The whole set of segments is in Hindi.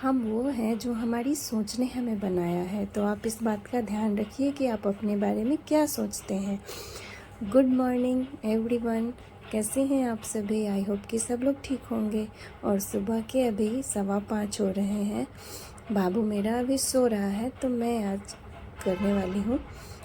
हम वो हैं जो हमारी सोच ने हमें बनाया है। तो आप इस बात का ध्यान रखिए कि आप अपने बारे में क्या सोचते हैं। गुड मॉर्निंग एवरीवन, कैसे हैं आप सभी। आई होप कि सब लोग ठीक होंगे। और सुबह के अभी 5:15 हो रहे हैं। बाबू मेरा अभी सो रहा है, तो मैं आज करने वाली हूँ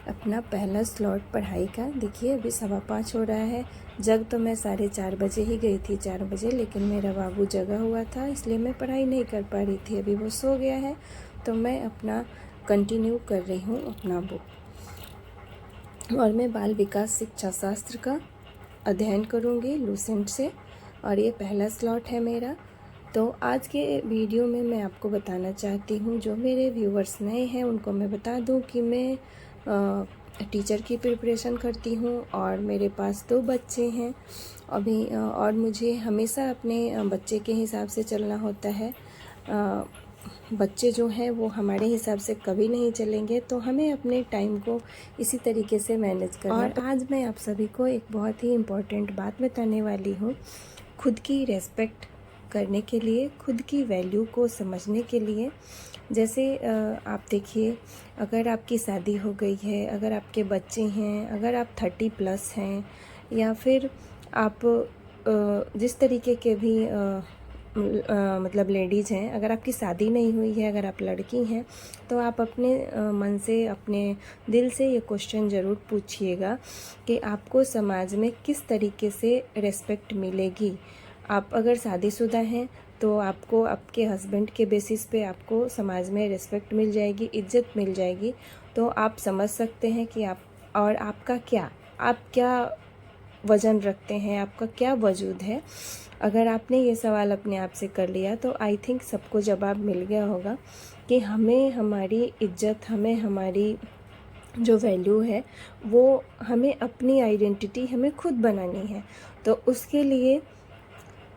अपना पहला स्लॉट पढ़ाई का। देखिए अभी 5:15 हो रहा है। जग तो मैं 4:30 बजे ही गई थी, 4 बजे, लेकिन मेरा बाबू जगा हुआ था, इसलिए मैं पढ़ाई नहीं कर पा रही थी। अभी वो सो गया है, तो मैं अपना कंटिन्यू कर रही हूँ अपना बुक। और मैं बाल विकास शिक्षा शास्त्र का अध्ययन करूँगी लूसेंट से, और ये पहला स्लॉट है मेरा। तो आज के वीडियो में मैं आपको बताना चाहती हूँ, जो मेरे व्यूवर्स नए हैं उनको मैं बता दूँ कि मैं टीचर की प्रिपरेशन करती हूँ और मेरे पास 2 बच्चे हैं अभी। और मुझे हमेशा अपने बच्चे के हिसाब से चलना होता है। बच्चे जो हैं वो हमारे हिसाब से कभी नहीं चलेंगे, तो हमें अपने टाइम को इसी तरीके से मैनेज करना है। और आज मैं आप सभी को एक बहुत ही इम्पोर्टेंट बात बताने वाली हूँ। खुद की रेस्पेक्ट करने के लिए, खुद की वैल्यू को समझने के लिए। जैसे आप देखिए, अगर आपकी शादी हो गई है, अगर आपके बच्चे हैं, अगर आप 30+ हैं, या फिर आप जिस तरीके के भी मतलब लेडीज़ हैं, अगर आपकी शादी नहीं हुई है, अगर आप लड़की हैं, तो आप अपने मन से, अपने दिल से ये क्वेश्चन ज़रूर पूछिएगा कि आपको समाज में किस तरीके से रेस्पेक्ट मिलेगी। आप अगर शादीशुदा हैं तो आपको आपके हस्बैंड के बेसिस पे आपको समाज में रिस्पेक्ट मिल जाएगी, इज्जत मिल जाएगी। तो आप समझ सकते हैं कि आप और आपका क्या, आप क्या वज़न रखते हैं, आपका क्या वजूद है। अगर आपने ये सवाल अपने आप से कर लिया तो आई थिंक सबको जवाब मिल गया होगा कि हमें हमारी इज्जत, हमें हमारी जो वैल्यू है वो, हमें अपनी आइडेंटिटी हमें खुद बनानी है। तो उसके लिए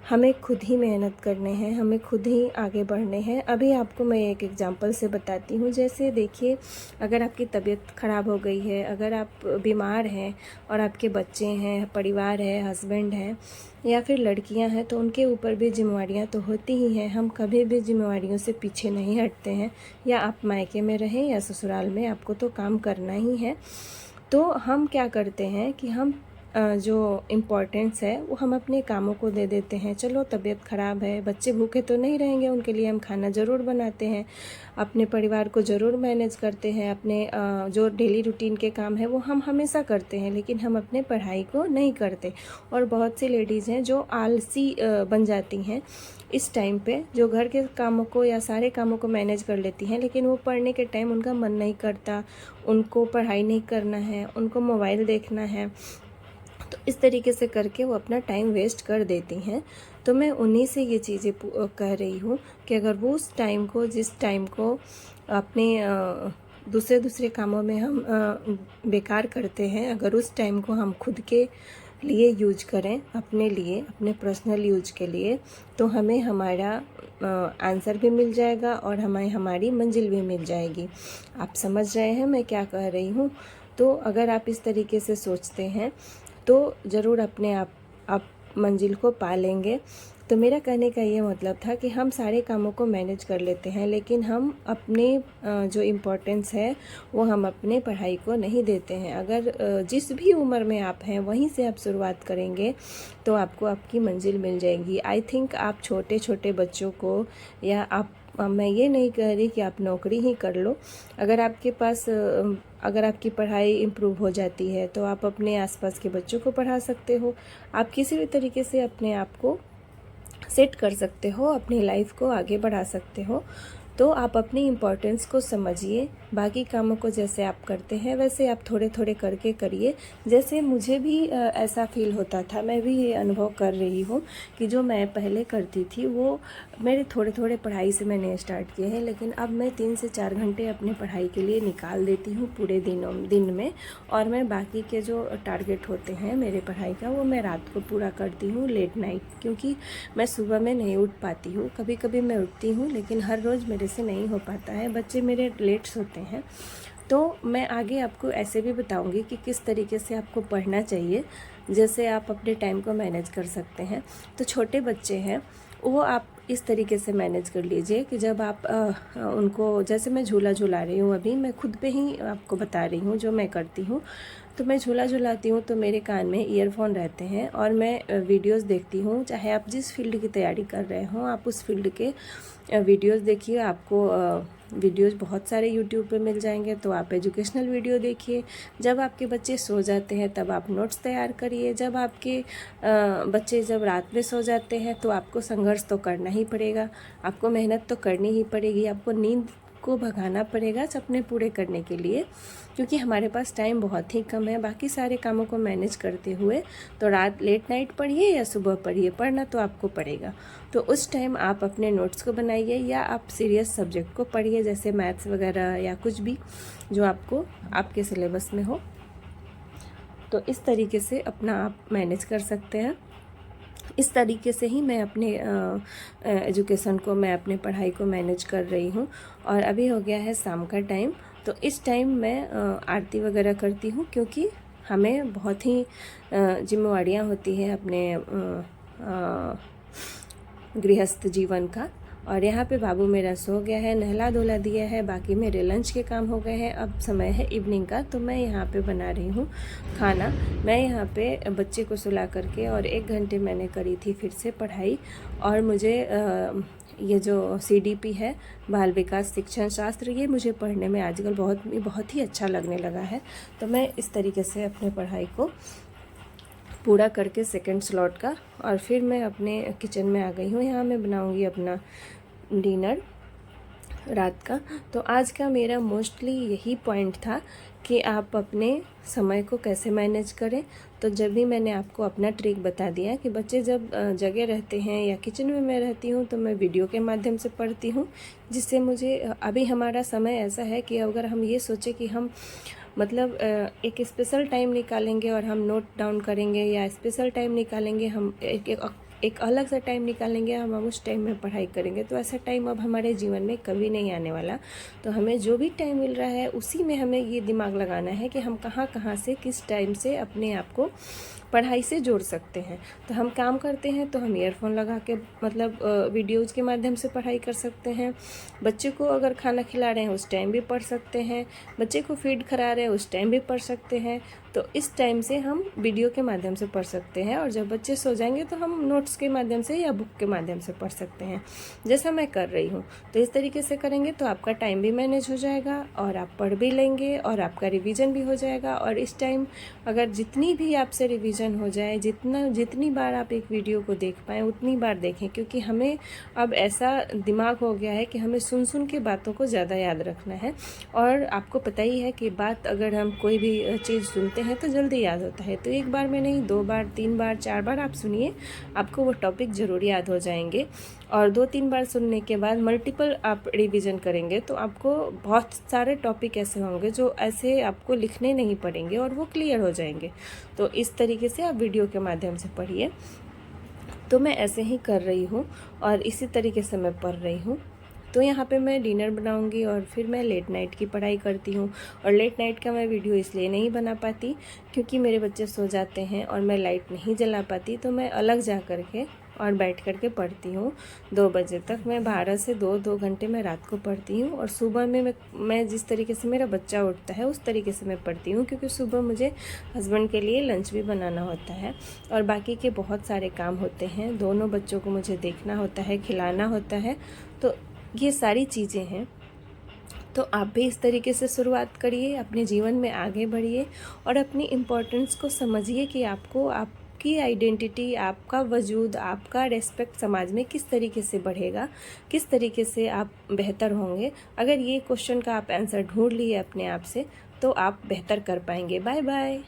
हमें खुद ही मेहनत करने हैं, हमें खुद ही आगे बढ़ने हैं। अभी आपको मैं एक एग्जांपल से बताती हूँ। जैसे देखिए, अगर आपकी तबीयत ख़राब हो गई है, अगर आप बीमार हैं और आपके बच्चे हैं, परिवार है, हस्बैंड हैं, या फिर लड़कियां हैं, तो उनके ऊपर भी जिम्मेवारियां तो होती ही हैं। हम कभी भी जिम्मेवारियों से पीछे नहीं हटते हैं। या आप मायके में रहें या ससुराल में, आपको तो काम करना ही है। तो हम क्या करते हैं कि हम जो इम्पोर्टेंस है वो हम अपने कामों को दे देते हैं। चलो तबीयत ख़राब है, बच्चे भूखे तो नहीं रहेंगे, उनके लिए हम खाना ज़रूर बनाते हैं, अपने परिवार को ज़रूर मैनेज करते हैं, अपने जो डेली रूटीन के काम है वो हम हमेशा करते हैं, लेकिन हम अपने पढ़ाई को नहीं करते। और बहुत सी लेडीज़ हैं जो आलसी बन जाती हैं इस टाइम पे, जो घर के कामों को या सारे कामों को मैनेज कर लेती हैं, लेकिन वो पढ़ने के टाइम उनका मन नहीं करता, उनको पढ़ाई नहीं करना है, उनको मोबाइल देखना है। तो इस तरीके से करके वो अपना टाइम वेस्ट कर देती हैं। तो मैं उन्हीं से ये चीज़ें कह रही हूँ कि अगर वो उस टाइम को, जिस टाइम को अपने दूसरे कामों में हम बेकार करते हैं, अगर उस टाइम को हम खुद के लिए यूज करें, अपने लिए, अपने पर्सनल यूज के लिए, तो हमें हमारा आंसर भी मिल जाएगा और हमें हमारी मंजिल भी मिल जाएगी। आप समझ रहे हैं मैं क्या कह रही हूँ। तो अगर आप इस तरीके से सोचते हैं तो ज़रूर अपने आप मंजिल को पा लेंगे। तो मेरा कहने का ये मतलब था कि हम सारे कामों को मैनेज कर लेते हैं, लेकिन हम अपने जो इम्पोर्टेंस है वो हम अपने पढ़ाई को नहीं देते हैं। अगर जिस भी उम्र में आप हैं वहीं से आप शुरुआत करेंगे तो आपको आपकी मंजिल मिल जाएगी। आई थिंक आप छोटे छोटे बच्चों को, या आप, मैं ये नहीं कह रही कि आप नौकरी ही कर लो। अगर आपके पास, अगर आपकी पढ़ाई इम्प्रूव हो जाती है तो आप अपने आसपास के बच्चों को पढ़ा सकते हो। आप किसी भी तरीके से अपने आप को सेट कर सकते हो, अपनी लाइफ को आगे बढ़ा सकते हो। तो आप अपनी इम्पोर्टेंस को समझिए। बाकी कामों को जैसे आप करते हैं वैसे आप थोड़े थोड़े करके करिए। जैसे मुझे भी ऐसा फील होता था, मैं भी ये अनुभव कर रही हूँ कि जो मैं पहले करती थी वो मेरे थोड़े थोड़े पढ़ाई से मैंने स्टार्ट किए हैं, लेकिन अब मैं 3 से 4 घंटे अपनी पढ़ाई के लिए निकाल देती हूँ पूरे दिन में। और मैं बाकी के जो टारगेट होते हैं मेरे पढ़ाई का, वो मैं रात को पूरा करती हूँ, लेट नाइट, क्योंकि मैं सुबह में नहीं उठ पाती हूँ। कभी कभी मैं उठती हूँ, लेकिन हर रोज़ मेरे से नहीं हो पाता है, बच्चे मेरे लेट सोते हैं। तो मैं आगे आपको ऐसे भी बताऊंगी कि किस तरीके से आपको पढ़ना चाहिए, जैसे आप अपने टाइम को मैनेज कर सकते हैं। तो छोटे बच्चे हैं, वो आप इस तरीके से मैनेज कर लीजिए कि जब आप उनको, जैसे मैं झूला झुला रही हूँ, अभी मैं खुद पे ही आपको बता रही हूँ जो मैं करती हूँ। तो मैं झूला झुलाती हूँ तो मेरे कान में ईयरफोन रहते हैं और मैं वीडियोस देखती हूँ। चाहे आप जिस फील्ड की तैयारी कर रहे हो, आप उस फील्ड के वीडियोस देखिए। आपको वीडियोस बहुत सारे यूट्यूब पे मिल जाएंगे, तो आप एजुकेशनल वीडियो देखिए। जब आपके बच्चे सो जाते हैं तब आप नोट्स तैयार करिए। जब आपके बच्चे जब रात में सो जाते हैं तो आपको संघर्ष तो करना ही पड़ेगा, आपको मेहनत तो करनी ही पड़ेगी, आपको नींद को भगाना पड़ेगा सपने पूरे करने के लिए, क्योंकि हमारे पास टाइम बहुत ही कम है। बाकी सारे कामों को मैनेज करते हुए तो रात लेट नाइट पढ़िए या सुबह पढ़िए, पढ़ना तो आपको पड़ेगा। तो उस टाइम आप अपने नोट्स को बनाइए या आप सीरियस सब्जेक्ट को पढ़िए, जैसे मैथ्स वगैरह या कुछ भी जो आपको आपके सिलेबस में हो। तो इस तरीके से अपना आप मैनेज कर सकते हैं। इस तरीके से ही मैं अपने एजुकेशन को, मैं अपने पढ़ाई को मैनेज कर रही हूँ। और अभी हो गया है शाम का टाइम, तो इस टाइम मैं आरती वगैरह करती हूँ, क्योंकि हमें बहुत ही जिम्मेवारियाँ होती हैं अपने गृहस्थ जीवन का। और यहाँ पे बाबू मेरा सो गया है, नहला धुला दिया है, बाकी मेरे लंच के काम हो गए हैं। अब समय है इवनिंग का, तो मैं यहाँ पे बना रही हूँ खाना। मैं यहाँ पे बच्चे को सुला करके और 1 घंटे मैंने करी थी फिर से पढ़ाई। और मुझे ये जो CDP है, बाल विकास शिक्षण शास्त्र, ये मुझे पढ़ने में आजकल बहुत ही अच्छा लगने लगा है। तो मैं इस तरीके से अपने पढ़ाई को पूरा करके सेकंड स्लॉट का, और फिर मैं अपने किचन में आ गई हूँ। यहाँ मैं बनाऊँगी अपना डिनर रात का। तो आज का मेरा मोस्टली यही पॉइंट था कि आप अपने समय को कैसे मैनेज करें। तो जब भी मैंने आपको अपना ट्रिक बता दिया कि बच्चे जब जगह रहते हैं या किचन में मैं रहती हूँ तो मैं वीडियो के माध्यम से पढ़ती हूँ, जिससे मुझे अभी हमारा समय ऐसा है कि अगर हम ये सोचें कि हम मतलब एक स्पेशल टाइम निकालेंगे और हम नोट डाउन करेंगे, या स्पेशल टाइम निकालेंगे, हम एक अलग सा टाइम निकालेंगे, हम उस टाइम में पढ़ाई करेंगे, तो ऐसा टाइम अब हमारे जीवन में कभी नहीं आने वाला। तो हमें जो भी टाइम मिल रहा है उसी में हमें ये दिमाग लगाना है कि हम कहाँ से किस टाइम से अपने आप को पढ़ाई से जोड़ सकते हैं। तो हम काम करते हैं तो हम ईयरफोन लगा के मतलब वीडियोज़ के माध्यम से पढ़ाई कर सकते हैं। बच्चे को अगर खाना खिला रहे हैं उस टाइम भी पढ़ सकते हैं, बच्चे को फीड करा रहे हैं उस टाइम भी पढ़ सकते हैं। तो इस टाइम से हम वीडियो के माध्यम से पढ़ सकते हैं, और जब बच्चे सो जाएंगे तो हम नोट्स के माध्यम से या बुक के माध्यम से पढ़ सकते हैं, जैसा मैं कर रही हूँ। तो इस तरीके से करेंगे तो आपका टाइम भी मैनेज हो जाएगा और आप पढ़ भी लेंगे और आपका रिवीजन भी हो जाएगा। और इस टाइम अगर जितनी भी आपसे रिवीजन हो जाए, जितनी बार आप एक वीडियो को देख पाएँ उतनी बार देखें, क्योंकि हमें अब ऐसा दिमाग हो गया है कि हमें सुन के बातों को ज़्यादा याद रखना है। और आपको पता ही है कि बात अगर हम कोई भी चीज़ सुनते हैं तो जल्दी याद होता है। तो 1 बार में नहीं, 2 बार, 3 बार, 4 बार आप सुनिए, आपको वो टॉपिक ज़रूर याद हो जाएंगे। और 2-3 बार सुनने के बाद मल्टीपल आप रिवीजन करेंगे तो आपको बहुत सारे टॉपिक ऐसे होंगे जो ऐसे आपको लिखने नहीं पड़ेंगे और वो क्लियर हो जाएंगे। तो इस तरीके से आप वीडियो के माध्यम से पढ़िए। तो मैं ऐसे ही कर रही हूँ और इसी तरीके से मैं पढ़ रही हूँ। तो यहाँ पे मैं डिनर बनाऊँगी और फिर मैं लेट नाइट की पढ़ाई करती हूँ। और लेट नाइट का मैं वीडियो इसलिए नहीं बना पाती क्योंकि मेरे बच्चे सो जाते हैं और मैं लाइट नहीं जला पाती, तो मैं अलग जा कर के और बैठ कर के पढ़ती हूँ 2 बजे तक। मैं 12 से 2 घंटे मैं रात को पढ़ती हूँ। और सुबह में मैं जिस तरीके से मेरा बच्चा उठता है उस तरीके से मैं पढ़ती हूँ, क्योंकि सुबह मुझे हस्बैंड के लिए लंच भी बनाना होता है और बाकी के बहुत सारे काम होते हैं। दोनों बच्चों को मुझे देखना होता है, खिलाना होता है। तो ये सारी चीज़ें हैं। तो आप भी इस तरीके से शुरुआत करिए, अपने जीवन में आगे बढ़िए और अपनी इम्पोर्टेंस को समझिए कि आपकी आइडेंटिटी, आपका वजूद, आपका रेस्पेक्ट समाज में किस तरीके से बढ़ेगा, किस तरीके से आप बेहतर होंगे। अगर ये क्वेश्चन का आप आंसर ढूंढ लिए अपने आप से तो आप बेहतर कर पाएंगे। Bye bye.